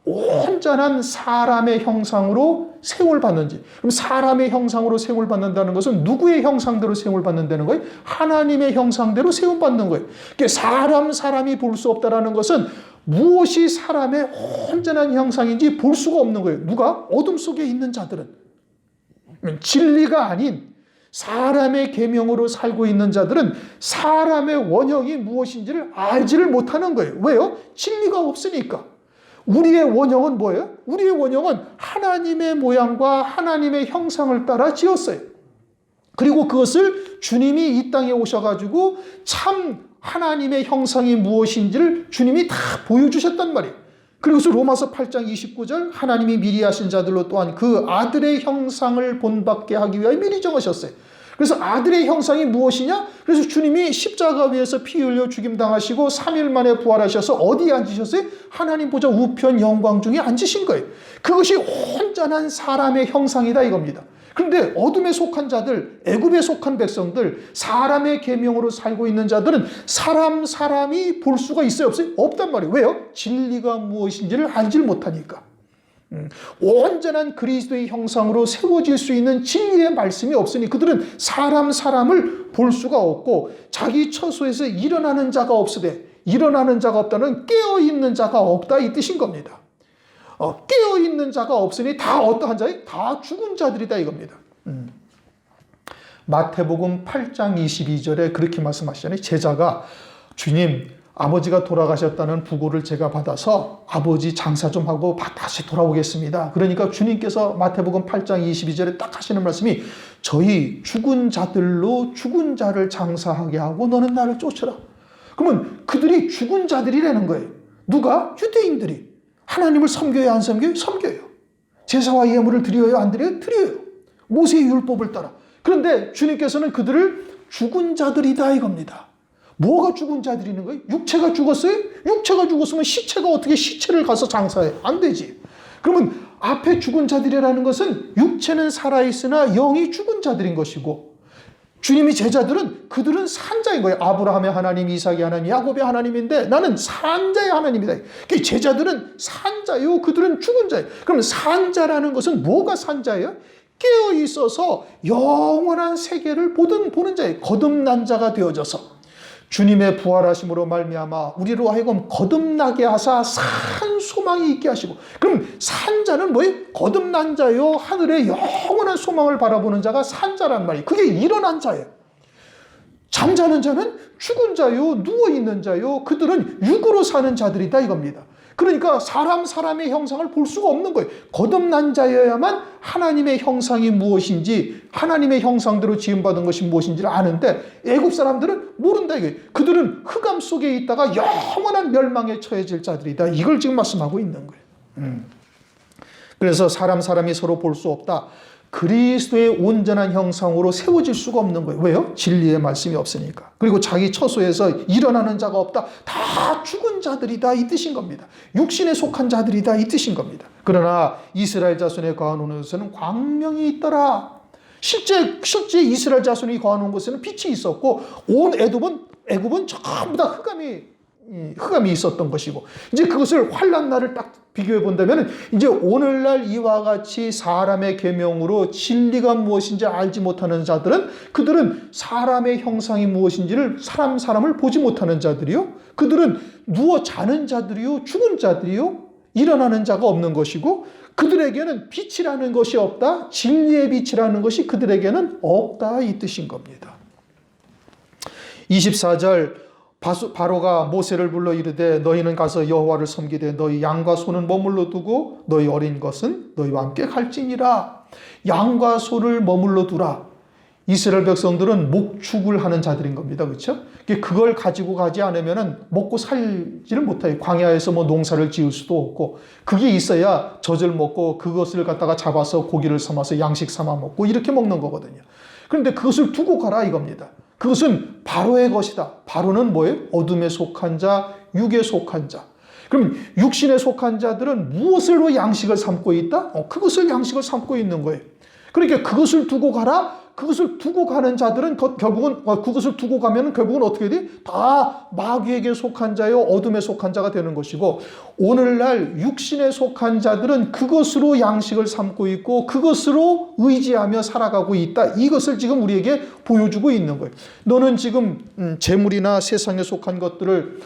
온전한 사람의 형상으로 세움을 받는지. 그럼 사람의 형상으로 세움을 받는다는 것은 누구의 형상대로 세움을 받는다는 거예요? 하나님의 형상대로 세움 받는 거예요. 그러니까 사람이 볼 수 없다라는 것은 무엇이 사람의 온전한 형상인지 볼 수가 없는 거예요. 누가? 어둠 속에 있는 자들은. 진리가 아닌 사람의 계명으로 살고 있는 자들은 사람의 원형이 무엇인지를 알지를 못하는 거예요. 왜요? 진리가 없으니까. 우리의 원형은 뭐예요? 우리의 원형은 하나님의 모양과 하나님의 형상을 따라 지었어요. 그리고 그것을 주님이 이 땅에 오셔가지고 참 하나님의 형상이 무엇인지를 주님이 다 보여주셨단 말이에요. 그리고 로마서 8장 29절 하나님이 미리 하신 자들로 또한 그 아들의 형상을 본받게 하기 위하여 미리 정하셨어요. 그래서 아들의 형상이 무엇이냐? 그래서 주님이 십자가 위에서 피 흘려 죽임당하시고 3일 만에 부활하셔서 어디에 앉으셨어요? 하나님 보좌 우편 영광 중에 앉으신 거예요. 그것이 온전한 사람의 형상이다 이겁니다. 그런데 어둠에 속한 자들, 애굽에 속한 백성들, 사람의 계명으로 살고 있는 자들은 사람이 볼 수가 있어요? 없어요? 없단 말이에요. 왜요? 진리가 무엇인지를 알지 못하니까. 온전한 그리스도의 형상으로 세워질 수 있는 진리의 말씀이 없으니 그들은 사람을 볼 수가 없고 자기 처소에서 일어나는 자가 없으되, 일어나는 자가 없다는 깨어있는 자가 없다 이 뜻인 겁니다. 깨어있는 자가 없으니 다 어떠한 자예요? 다 죽은 자들이다 이겁니다. 마태복음 8장 22절에 그렇게 말씀하시잖아요. 제자가 주님, 아버지가 돌아가셨다는 부고를 제가 받아서 아버지 장사 좀 하고 다시 돌아오겠습니다. 그러니까 주님께서 마태복음 8장 22절에 딱 하시는 말씀이 저희 죽은 자들로 죽은 자를 장사하게 하고 너는 나를 쫓으라. 그러면 그들이 죽은 자들이라는 거예요. 누가? 유대인들이. 하나님을 섬겨야 안 섬겨요? 섬겨요. 제사와 예물을 드려요? 안 드려요? 드려요. 모세의 율법을 따라. 그런데 주님께서는 그들을 죽은 자들이다 이겁니다. 뭐가 죽은 자들이는 거예요? 육체가 죽었어요? 육체가 죽었으면 시체가 어떻게 시체를 가서 장사해? 안 되지. 그러면 앞에 죽은 자들이라는 것은 육체는 살아있으나 영이 죽은 자들인 것이고 주님이 제자들은 그들은 산자인 거예요. 아브라함의 하나님, 이삭의 하나님, 야곱의 하나님인데 나는 산자의 하나님이다. 그러니까 제자들은 산자요, 그들은 죽은 자예요. 그럼 산자라는 것은 뭐가 산자예요? 깨어 있어서 영원한 세계를 보는 자예요. 거듭난 자가 되어져서 주님의 부활하심으로 말미암아 우리로 하여금 거듭나게 하사 산 소망이 있게 하시고, 그럼 산자는 뭐예요? 거듭난 자요, 하늘의 영원한 소망을 바라보는 자가 산자란 말이에요. 그게 일어난 자예요. 잠자는 자는 죽은 자요, 누워있는 자요, 그들은 육으로 사는 자들이다 이겁니다. 그러니까 사람의 형상을 볼 수가 없는 거예요. 거듭난 자여야만 하나님의 형상이 무엇인지, 하나님의 형상대로 지음받은 것이 무엇인지를 아는데 애굽 사람들은 모른다 이거예요. 그들은 흑암 속에 있다가 영원한 멸망에 처해질 자들이다. 이걸 지금 말씀하고 있는 거예요. 그래서 사람이 서로 볼 수 없다. 그리스도의 온전한 형상으로 세워질 수가 없는 거예요. 왜요? 진리의 말씀이 없으니까. 그리고 자기 처소에서 일어나는 자가 없다. 다 죽은 자들이다 이 뜻인 겁니다. 육신에 속한 자들이다 이 뜻인 겁니다. 그러나 이스라엘 자손에 거하는 곳에는 광명이 있더라. 실제 이스라엘 자손이 거하는 곳에는 빛이 있었고 온 애굽은 전부 다 흑암이 있었던 것이고, 이제 그것을 환난 날을 딱 비교해 본다면 이제 오늘날 이와 같이 사람의 계명으로 진리가 무엇인지 알지 못하는 자들은 그들은 사람의 형상이 무엇인지를 사람을 보지 못하는 자들이요, 그들은 누워 자는 자들이요, 죽은 자들이요, 일어나는 자가 없는 것이고 그들에게는 빛이라는 것이 없다. 진리의 빛이라는 것이 그들에게는 없다 이 뜻인 겁니다. 24절 바로가 모세를 불러 이르되 너희는 가서 여호와를 섬기되 너희 양과 소는 머물러 두고 너희 어린 것은 너희와 함께 갈지니라. 양과 소를 머물러 두라. 이스라엘 백성들은 목축을 하는 자들인 겁니다. 그렇죠? 그걸 가지고 가지 않으면 먹고 살지를 못해요. 광야에서 농사를 지을 수도 없고, 그게 있어야 젖을 먹고 그것을 갖다가 잡아서 고기를 삶아서 양식 삼아 먹고 이렇게 먹는 거거든요. 그런데 그것을 두고 가라 이겁니다. 그것은 바로의 것이다. 바로는 뭐예요? 어둠에 속한 자, 육에 속한 자. 그럼 육신에 속한 자들은 무엇으로 양식을 삼고 있다? 그것을 양식을 삼고 있는 거예요. 그러니까 그것을 두고 가라. 그것을 두고 가는 자들은 결국은 그것을 두고 가면 결국은 어떻게 돼? 다 마귀에게 속한 자요, 어둠에 속한 자가 되는 것이고, 오늘날 육신에 속한 자들은 그것으로 양식을 삼고 있고 그것으로 의지하며 살아가고 있다. 이것을 지금 우리에게 보여주고 있는 거예요. 너는 지금 재물이나 세상에 속한 것들을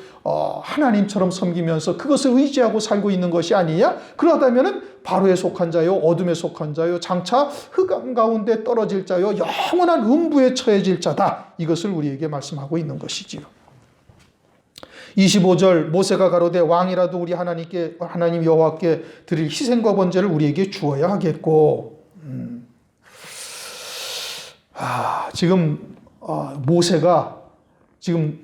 하나님처럼 섬기면서 그것을 의지하고 살고 있는 것이 아니냐? 그러다면은 바로에 속한 자요, 어둠에 속한 자요, 장차 흑암 가운데 떨어질 자요, 영원한 음부에 처해질 자다. 이것을 우리에게 말씀하고 있는 것이지요. 25절 모세가 가로되 왕이라도 우리 하나님 여호와께 드릴 희생과 번제를 우리에게 주어야 하겠고, 지금 모세가 지금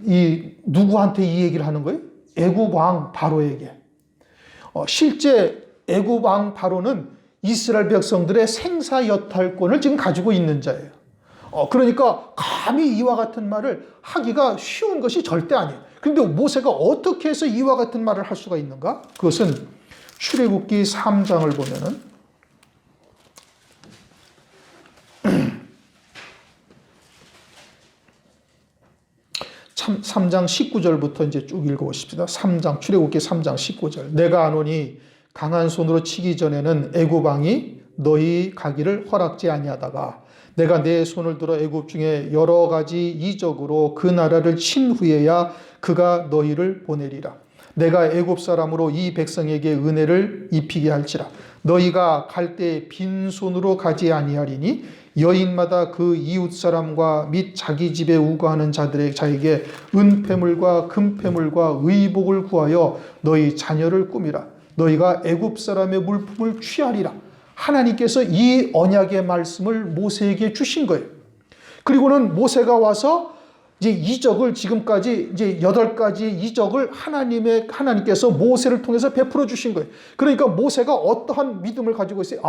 누구한테 이 얘기를 하는 거예요? 애굽 왕 바로에게. 실제 애굽 왕 바로는 이스라엘 백성들의 생사 여탈권을 지금 가지고 있는 자예요. 그러니까 감히 이와 같은 말을 하기가 쉬운 것이 절대 아니에요. 그런데 모세가 어떻게 해서 이와 같은 말을 할 수가 있는가? 그것은 출애굽기 3장을 보면은 3장 19절부터 이제 쭉 읽어보십시다. 출애굽기 3장 19절. 내가 아노니 강한 손으로 치기 전에는 애굽 왕이 너희 가기를 허락지 아니하다가 내가 내 손을 들어 애굽 중에 여러 가지 이적으로 그 나라를 친 후에야 그가 너희를 보내리라. 내가 애굽 사람으로 이 백성에게 은혜를 입히게 할지라. 너희가 갈 때 빈손으로 가지 아니하리니 여인마다 그 이웃 사람과 및 자기 집에 우거하는 자에게 은폐물과 금폐물과 의복을 구하여 너희 자녀를 꾸미라. 너희가 애굽 사람의 물품을 취하리라. 하나님께서 이 언약의 말씀을 모세에게 주신 거예요. 그리고는 모세가 와서 이제 이적을 지금까지 이제 8가지 이적을 하나님께서 모세를 통해서 베풀어 주신 거예요. 그러니까 모세가 어떠한 믿음을 가지고 있어요?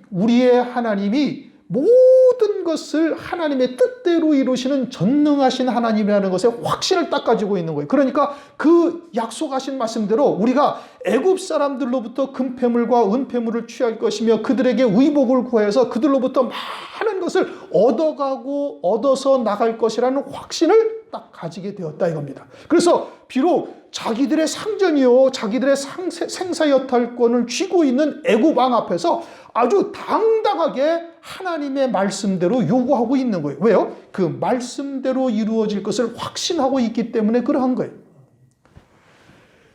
우리의 하나님이 모든 것을 하나님의 뜻대로 이루시는 전능하신 하나님이라는 것에 확신을 딱 가지고 있는 거예요. 그러니까 그 약속하신 말씀대로 우리가 애굽 사람들로부터 금폐물과 은폐물을 취할 것이며 그들에게 의복을 구해서 그들로부터 많은 것을 얻어서 나갈 것이라는 확신을 딱 가지게 되었다 이겁니다. 그래서 비록 자기들의 상전이요 자기들의 생사여탈권을 쥐고 있는 애굽 왕 앞에서 아주 당당하게 하나님의 말씀대로 요구하고 있는 거예요. 왜요? 그 말씀대로 이루어질 것을 확신하고 있기 때문에 그러한 거예요.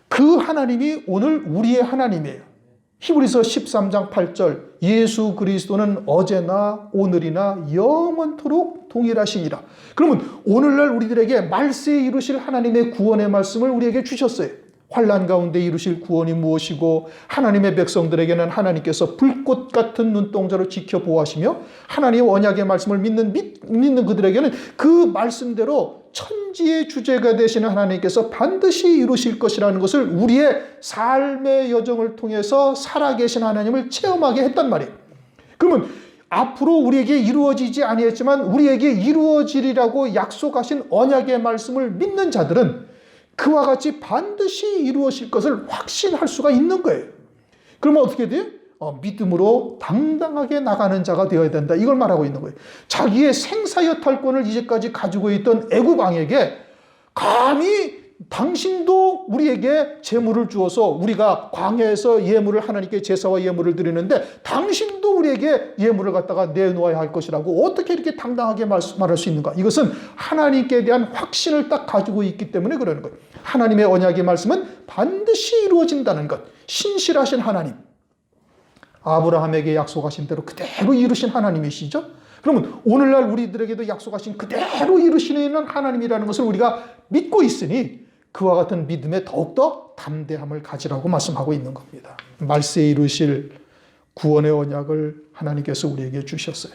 그 하나님이 오늘 우리의 하나님이에요. 히브리서 13장 8절 예수 그리스도는 어제나 오늘이나 영원토록 동일하시니라. 그러면 오늘날 우리들에게 말세에 이루실 하나님의 구원의 말씀을 우리에게 주셨어요. 환난 가운데 이루실 구원이 무엇이고 하나님의 백성들에게는 하나님께서 불꽃 같은 눈동자로 지켜보호하시며 하나님의 언약의 말씀을 믿는 그들에게는 그 말씀대로 천지의 주제가 되시는 하나님께서 반드시 이루실 것이라는 것을 우리의 삶의 여정을 통해서 살아계신 하나님을 체험하게 했단 말이에요. 그러면 앞으로 우리에게 이루어지지 아니했지만 우리에게 이루어지리라고 약속하신 언약의 말씀을 믿는 자들은 그와 같이 반드시 이루어질 것을 확신할 수가 있는 거예요. 그러면 어떻게 돼요? 믿음으로 당당하게 나가는 자가 되어야 된다. 이걸 말하고 있는 거예요. 자기의 생사여탈권을 이제까지 가지고 있던 애굽 왕에게 감히 당신도 우리에게 제물을 주어서 우리가 광야에서 예물을 하나님께 제사와 예물을 드리는데 당신도 우리에게 예물을 갖다가 내놓아야 할 것이라고 어떻게 이렇게 당당하게 말할 수 있는가? 이것은 하나님께 대한 확신을 딱 가지고 있기 때문에 그러는 거예요. 하나님의 언약의 말씀은 반드시 이루어진다는 것. 신실하신 하나님. 아브라함에게 약속하신 대로 그대로 이루신 하나님이시죠? 그러면 오늘날 우리들에게도 약속하신 그대로 이루시는 하나님이라는 것을 우리가 믿고 있으니 그와 같은 믿음에 더욱더 담대함을 가지라고 말씀하고 있는 겁니다. 말세에 이루실 구원의 언약을 하나님께서 우리에게 주셨어요.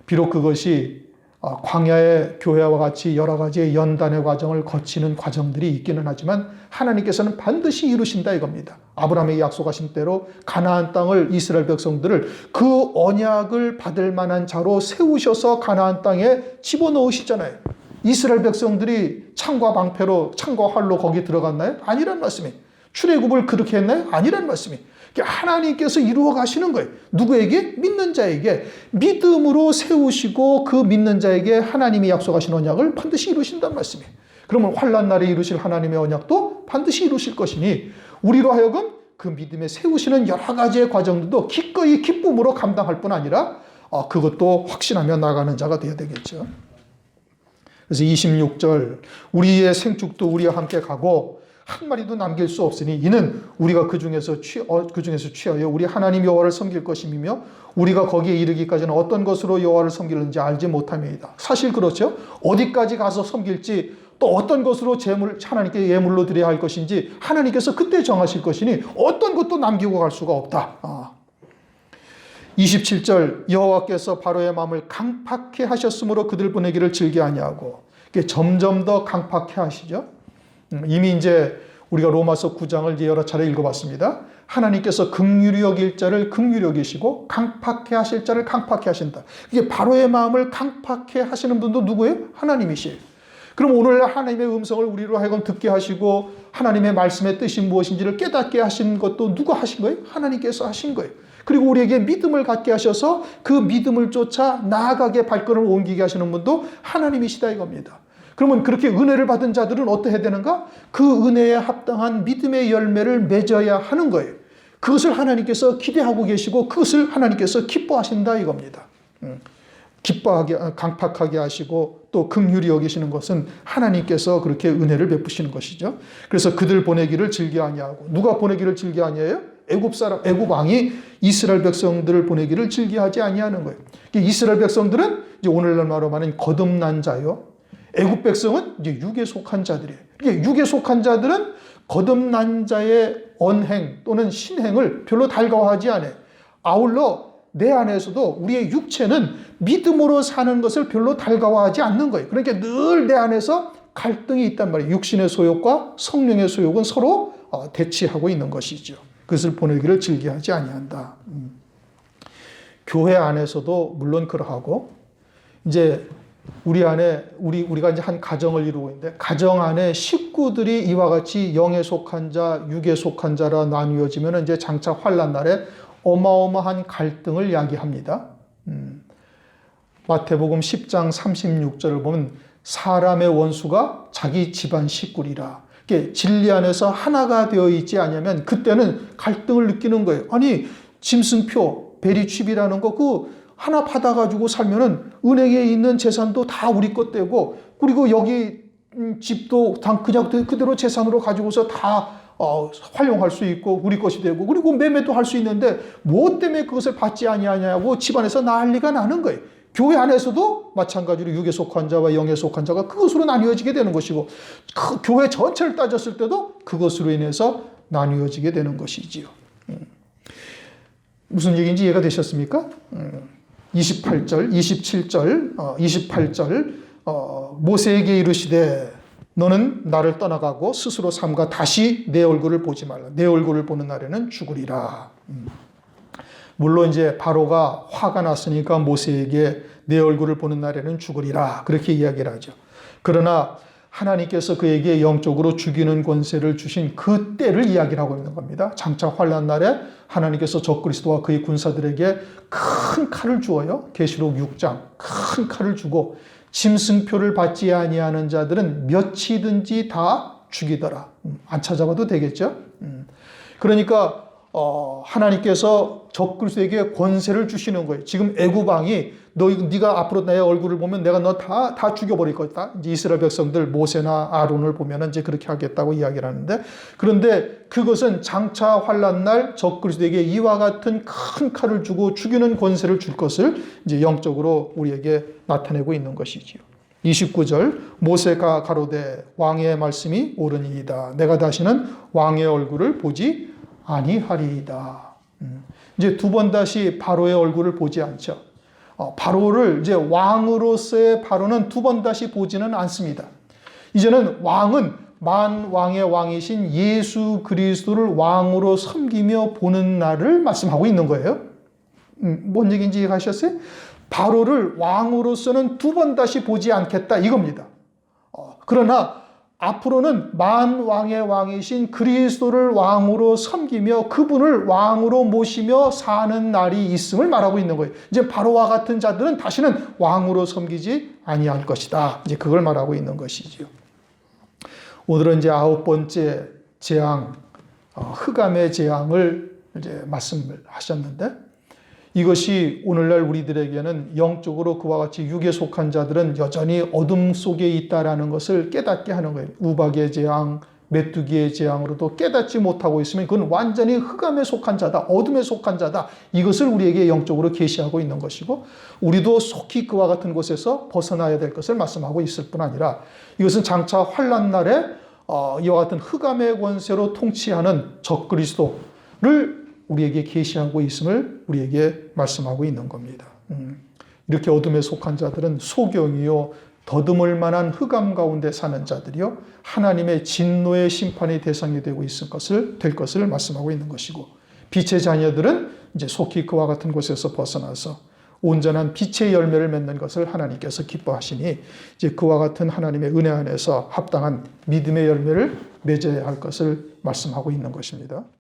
비록 그것이 광야의 교회와 같이 여러 가지의 연단의 과정을 거치는 과정들이 있기는 하지만 하나님께서는 반드시 이루신다 이겁니다. 아브라함에게 약속하신 대로 가나안 땅을 이스라엘 백성들을 그 언약을 받을 만한 자로 세우셔서 가나안 땅에 집어넣으시잖아요. 이스라엘 백성들이 창과 방패로 창과 활로 거기 들어갔나요? 아니란 말씀이에요. 출애굽을 그렇게 했나요? 아니란 말씀이에요. 하나님께서 이루어 가시는 거예요. 누구에게? 믿는 자에게 믿음으로 세우시고 그 믿는 자에게 하나님이 약속하신 언약을 반드시 이루신다는 말씀이에요. 그러면 환난 날에 이루실 하나님의 언약도 반드시 이루실 것이니 우리로 하여금 그 믿음에 세우시는 여러 가지의 과정들도 기꺼이 기쁨으로 감당할 뿐 아니라 그것도 확신하며 나가는 자가 되어야 되겠죠. 그래서 26절 우리의 생축도 우리와 함께 가고 한 마리도 남길 수 없으니 이는 우리가 그 중에서 취하여 우리 하나님 여호와를 섬길 것임이며 우리가 거기에 이르기까지는 어떤 것으로 여호와를 섬기는지 알지 못함이다. 사실 그렇죠. 어디까지 가서 섬길지 또 어떤 것으로 하나님께 예물로 드려야 할 것인지 하나님께서 그때 정하실 것이니 어떤 것도 남기고 갈 수가 없다. 27절 여호와께서 바로의 마음을 강팍해 하셨으므로 그들 보내기를 즐겨 아니하고 점점 더 강팍해 하시죠. 이미 이제 우리가 로마서 9장을 이제 여러 차례 읽어봤습니다. 하나님께서 긍휼히 여길 자를 긍휼히 여기시고 강팍해 하실 자를 강팍해 하신다. 이게 바로의 마음을 강팍해 하시는 분도 누구예요? 하나님이시에요. 그럼 오늘 하나님의 음성을 우리로 하여금 듣게 하시고 하나님의 말씀의 뜻이 무엇인지를 깨닫게 하신 것도 누가 하신 거예요? 하나님께서 하신 거예요. 그리고 우리에게 믿음을 갖게 하셔서 그 믿음을 쫓아 나아가게 발걸음을 옮기게 하시는 분도 하나님이시다 이겁니다. 그러면 그렇게 은혜를 받은 자들은 어떻게 되는가? 그 은혜에 합당한 믿음의 열매를 맺어야 하는 거예요. 그것을 하나님께서 기대하고 계시고 그것을 하나님께서 기뻐하신다 이겁니다. 기뻐하게, 강팍하게 하시고 또 긍휼히 여기시는 것은 하나님께서 그렇게 은혜를 베푸시는 것이죠. 그래서 그들 보내기를 즐겨 아니하고, 누가 보내기를 즐겨 아니해요? 애굽 왕이 이스라엘 백성들을 보내기를 즐겨하지 아니하는 거예요. 이스라엘 백성들은 이제 오늘날 말로 말하는 거듭난 자요. 애굽 백성은 이제 육에 속한 자들이에요. 육에 속한 자들은 거듭난 자의 언행 또는 신행을 별로 달가워하지 않아요. 아울러 내 안에서도 우리의 육체는 믿음으로 사는 것을 별로 달가워하지 않는 거예요. 그러니까 늘 내 안에서 갈등이 있단 말이에요. 육신의 소욕과 성령의 소욕은 서로 대치하고 있는 것이죠. 그것을 보내기를 즐겨하지 아니한다. 교회 안에서도 물론 그러하고, 이제 우리가 이제 한 가정을 이루고 있는데, 가정 안에 식구들이 이와 같이 영에 속한 자, 육에 속한 자라 나뉘어지면 이제 장차 환난 날에 어마어마한 갈등을 야기합니다. 마태복음 10장 36절을 보면 사람의 원수가 자기 집안 식구리라. 진리 안에서 하나가 되어 있지 않으면 그때는 갈등을 느끼는 거예요. 아니, 짐승표, 베리칩이라는 거 그 하나 받아가지고 살면은 은행에 있는 재산도 다 우리 것 되고, 그리고 여기 집도 그냥 그대로 재산으로 가지고서 다 활용할 수 있고 우리 것이 되고, 그리고 매매도 할 수 있는데 무엇 때문에 그것을 받지 아니하냐고 집안에서 난리가 나는 거예요. 교회 안에서도 마찬가지로 육에 속한 자와 영에 속한 자가 그것으로 나뉘어지게 되는 것이고, 그 교회 전체를 따졌을 때도 그것으로 인해서 나뉘어지게 되는 것이지요. 무슨 얘기인지 이해가 되셨습니까? 28절, 27절, 28절 모세에게 이르시되 너는 나를 떠나가고 스스로 삼가 다시 내 얼굴을 보지 말라. 내 얼굴을 보는 날에는 죽으리라. 물론 이제 바로가 화가 났으니까 모세에게 내 얼굴을 보는 날에는 죽으리라 그렇게 이야기를 하죠. 그러나 하나님께서 그에게 영적으로 죽이는 권세를 주신 그 때를 이야기를 하고 있는 겁니다. 장차 환난 날에 하나님께서 적그리스도와 그의 군사들에게 큰 칼을 주어요. 계시록 6장 큰 칼을 주고 짐승표를 받지 아니하는 자들은 몇이든지 다 죽이더라. 안 찾아봐도 되겠죠. 그러니까 하나님께서 적그리스도에게 권세를 주시는 거예요. 지금 애굽 왕이 네가 앞으로 나의 얼굴을 보면 내가 너 다 죽여버릴 거다. 이제 이스라엘 백성들 모세나 아론을 보면은 이제 그렇게 하겠다고 이야기를 하는데, 그런데 그것은 장차 환난 날 적그리스도에게 이와 같은 큰 칼을 주고 죽이는 권세를 줄 것을 이제 영적으로 우리에게 나타내고 있는 것이지요. 29절 모세가 가로되 왕의 말씀이 옳으니이다. 내가 다시는 왕의 얼굴을 보지 아니하리이다. 이제 두 번 다시 바로의 얼굴을 보지 않죠. 바로를 이제 왕으로서의 바로는 두 번 다시 보지는 않습니다. 이제는 왕은 만왕의 왕이신 예수 그리스도를 왕으로 섬기며 보는 날을 말씀하고 있는 거예요. 뭔 얘기인지 이해하셨어요? 바로를 왕으로서는 두 번 다시 보지 않겠다 이겁니다. 그러나 앞으로는 만왕의 왕이신 그리스도를 왕으로 섬기며 그분을 왕으로 모시며 사는 날이 있음을 말하고 있는 거예요. 이제 바로와 같은 자들은 다시는 왕으로 섬기지 아니할 것이다. 이제 그걸 말하고 있는 것이지요. 오늘은 이제 9번째 재앙, 흑암의 재앙을 이제 말씀을 하셨는데, 이것이 오늘날 우리들에게는 영적으로 그와 같이 육에 속한 자들은 여전히 어둠 속에 있다라는 것을 깨닫게 하는 거예요. 우박의 재앙, 메뚜기의 재앙으로도 깨닫지 못하고 있으면 그건 완전히 흑암에 속한 자다, 어둠에 속한 자다. 이것을 우리에게 영적으로 계시하고 있는 것이고, 우리도 속히 그와 같은 곳에서 벗어나야 될 것을 말씀하고 있을 뿐 아니라, 이것은 장차 환난 날에 이와 같은 흑암의 권세로 통치하는 적그리스도를 우리에게 계시하고 있음을 우리에게 말씀하고 있는 겁니다. 이렇게 어둠에 속한 자들은 소경이요 더듬을 만한 흑암 가운데 사는 자들이요 하나님의 진노의 심판의 대상이 되고 있을 것을 말씀하고 있는 것이고, 빛의 자녀들은 이제 속히 그와 같은 곳에서 벗어나서 온전한 빛의 열매를 맺는 것을 하나님께서 기뻐하시니 이제 그와 같은 하나님의 은혜 안에서 합당한 믿음의 열매를 맺어야 할 것을 말씀하고 있는 것입니다.